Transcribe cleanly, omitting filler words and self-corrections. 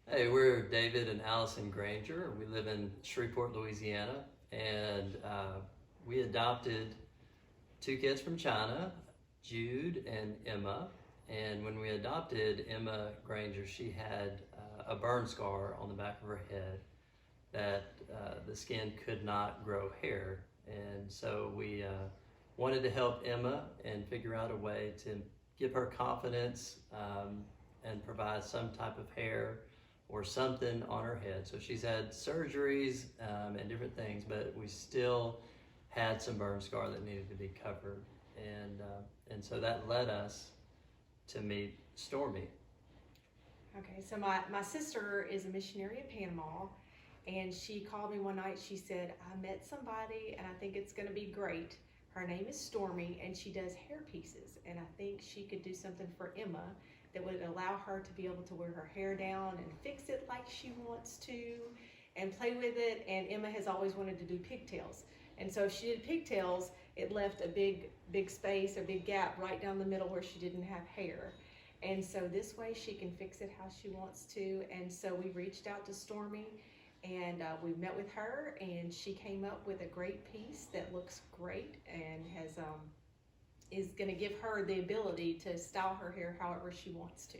Hey, we're David and Allison Granger. We live in Shreveport, Louisiana, and we adopted two kids from China, Jude and Emma. And when we adopted Emma Granger, she had a burn scar on the back of her head that the skin could not grow hair. And so we wanted to help Emma and figure out a way to give her confidence and provide some type of hair or something on her head. So she's had surgeries and different things, but we still had some burn scar that needed to be covered. And so that led us to meet Stormy. Okay, so my sister is a missionary in Panama, and she called me one night. She said, I met somebody, and I think it's going to be great. Her name is Stormy, and she does hair pieces, and I think she could do something for Emma that would allow her to be able to wear her hair down and fix it like she wants to and play with it. And Emma has always wanted to do pigtails. And so if she did pigtails, it left a big space, a big gap right down the middle where she didn't have hair. And so this way she can fix it how she wants to. And so we reached out to Stormy, and we met with her, and she came up with a great piece that looks great and is going to give her the ability to style her hair however she wants to.